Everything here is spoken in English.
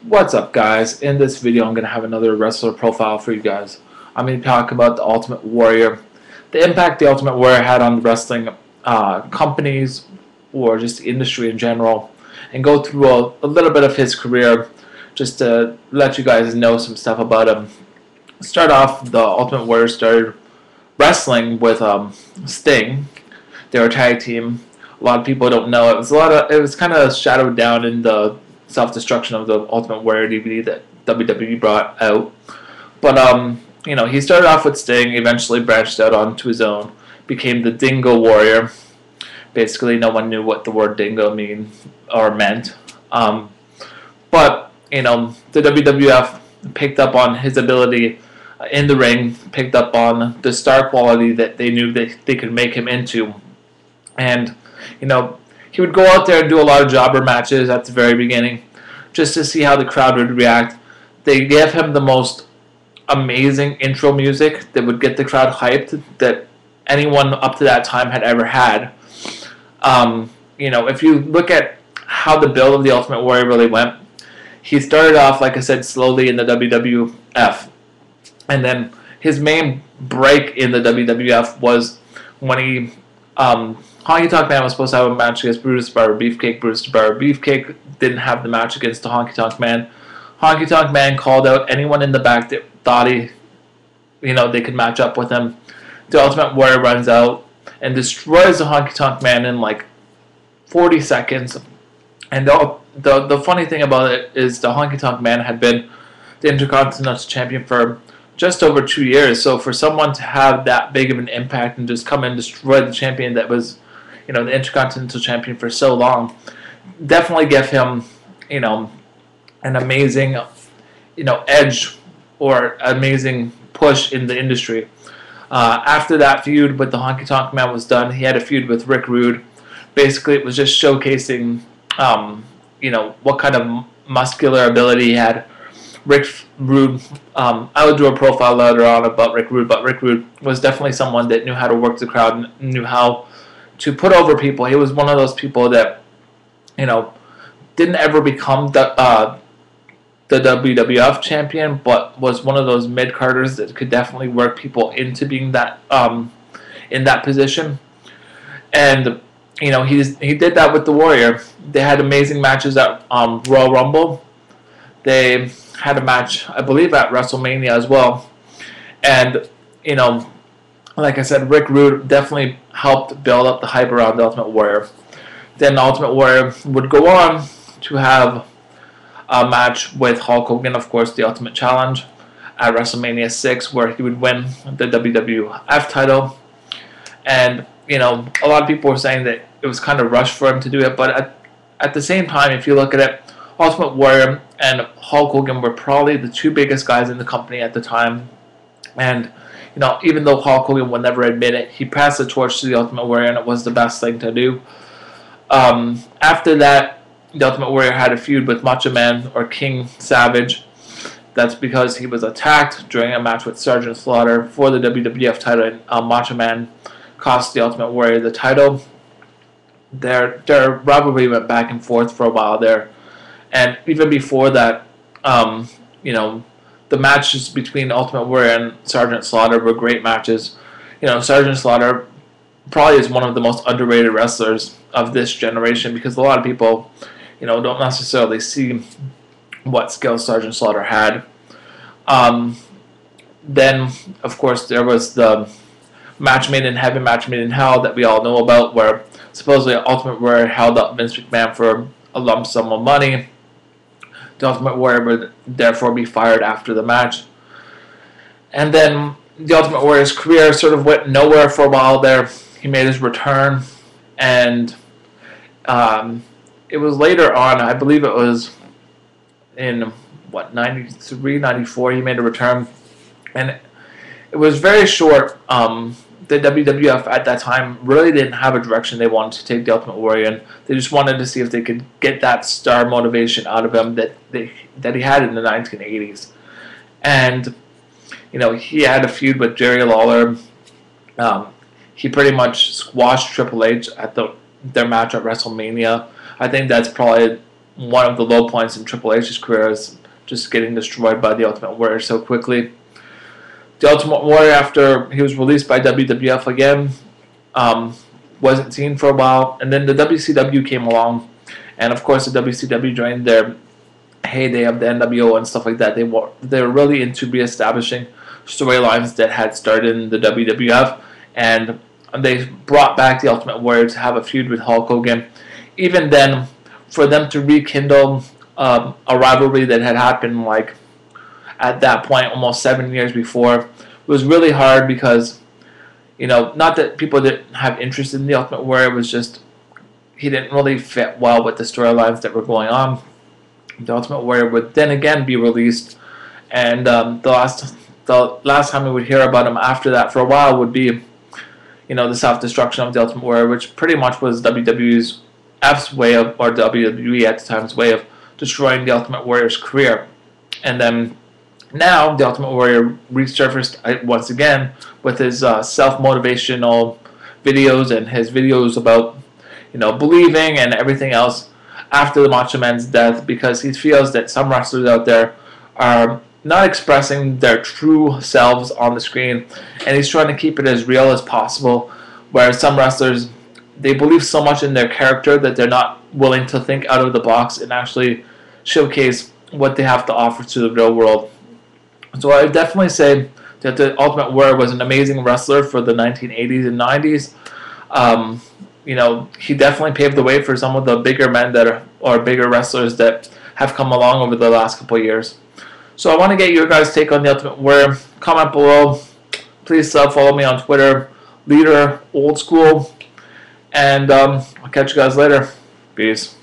What's up, guys? In this video, I'm going to have another wrestler profile for you guys. I'm going to talk about the Ultimate Warrior, the impact the Ultimate Warrior had on the wrestling companies or just the industry in general, and go through a little bit of his career just to let you guys know some stuff about him. Start off, the Ultimate Warrior started wrestling with Sting. They were a tag team. A lot of people don't know. It was kind of shadowed down in the Self-Destruction of the Ultimate Warrior DVD that WWE brought out. But he started off with Sting, eventually branched out onto his own, became the Dingo Warrior. Basically, no one knew what the word dingo meant. But the WWF picked up on his ability in the ring, picked up on the star quality that they knew that they could make him into, and he would go out there and do a lot of jobber matches at the very beginning just to see how the crowd would react. They gave him the most amazing intro music that would get the crowd hyped that anyone up to that time had ever had. If you look at how the build of the Ultimate Warrior really went, he started off, like I said, slowly in the WWF. And then his main break in the WWF was when he Honky Tonk Man was supposed to have a match against Brutus the Barber Beefcake. Brutus the Barber Beefcake didn't have the match against the Honky Tonk Man. Honky Tonk Man called out anyone in the back that thought they could match up with him. The Ultimate Warrior runs out and destroys the Honky Tonk Man in like 40 seconds. And the funny thing about it is the Honky Tonk Man had been the Intercontinental Champion for just over 2 years. So for someone to have that big of an impact and just come and destroy the champion that was the Intercontinental Champion for so long, definitely give him, an amazing, edge or amazing push in the industry. After that feud with the Honky Tonk Man was done, he had a feud with Rick Rude. Basically, it was just showcasing, what kind of muscular ability he had. Rick Rude, I would do a profile later on about Rick Rude, but Rick Rude was definitely someone that knew how to work the crowd, knew how to put over people. He was one of those people that, didn't ever become the WWF champion, but was one of those mid-carders that could definitely work people into being that in that position. And he did that with the Warrior. They had amazing matches at Royal Rumble. They had a match, I believe, at WrestleMania as well. And like I said, Rick Rude definitely helped build up the hype around the Ultimate Warrior. Then the Ultimate Warrior would go on to have a match with Hulk Hogan, of course, the Ultimate Challenge, at WrestleMania 6, where he would win the WWF title. And, a lot of people were saying that it was kind of rushed for him to do it, but at the same time, if you look at it, Ultimate Warrior and Hulk Hogan were probably the two biggest guys in the company at the time. And even though Hulk Hogan would never admit it, he passed the torch to the Ultimate Warrior, and it was the best thing to do. After that, the Ultimate Warrior had a feud with Macho Man, or King Savage. That's because he was attacked during a match with Sergeant Slaughter for the WWF title, and Macho Man cost the Ultimate Warrior the title. Their rivalry went back and forth for a while there. And even before that, the matches between Ultimate Warrior and Sergeant Slaughter were great matches. Sergeant Slaughter probably is one of the most underrated wrestlers of this generation, because a lot of people, don't necessarily see what skills Sergeant Slaughter had. Then, of course, there was the match made in heaven, match made in hell that we all know about, where supposedly Ultimate Warrior held up Vince McMahon for a lump sum of money. The Ultimate Warrior would therefore be fired after the match. And then the Ultimate Warrior's career sort of went nowhere for a while there. He made his return, and it was later on, I believe it was in, 93, 94, he made a return. And it was very short. The WWF at that time really didn't have a direction they wanted to take the Ultimate Warrior in. They just wanted to see if they could get that star motivation out of him that he had in the 1980s. And, he had a feud with Jerry Lawler. He pretty much squashed Triple H at their match at WrestleMania. I think that's probably one of the low points in Triple H's career, is just getting destroyed by the Ultimate Warrior so quickly. The Ultimate Warrior, after he was released by WWF again, wasn't seen for a while, and then the WCW came along, and of course the WCW joined their heyday of the NWO and stuff like that. They were really into reestablishing storylines that had started in the WWF, and they brought back the Ultimate Warrior to have a feud with Hulk Hogan. Even then, for them to rekindle a rivalry that had happened like at that point almost 7 years before was really hard, because not that people didn't have interest in the Ultimate Warrior, it was just he didn't really fit well with the storylines that were going on. The Ultimate Warrior would then again be released, and the last time we would hear about him after that for a while would be the self-destruction of the Ultimate Warrior, which pretty much was WWF's way of, or WWE at the time's way of, destroying the Ultimate Warrior's career. And then now the Ultimate Warrior resurfaced once again with his self-motivational videos and his videos about believing and everything else after the Macho Man's death, because he feels that some wrestlers out there are not expressing their true selves on the screen, and he's trying to keep it as real as possible, whereas some wrestlers, they believe so much in their character that they're not willing to think out of the box and actually showcase what they have to offer to the real world. So I would definitely say that the Ultimate Warrior was an amazing wrestler for the 1980s and 90s. He definitely paved the way for some of the bigger men or bigger wrestlers that have come along over the last couple of years. So I want to get your guys' take on the Ultimate Warrior. Comment below. Please follow me on Twitter, Leader Old School, and I'll catch you guys later. Peace.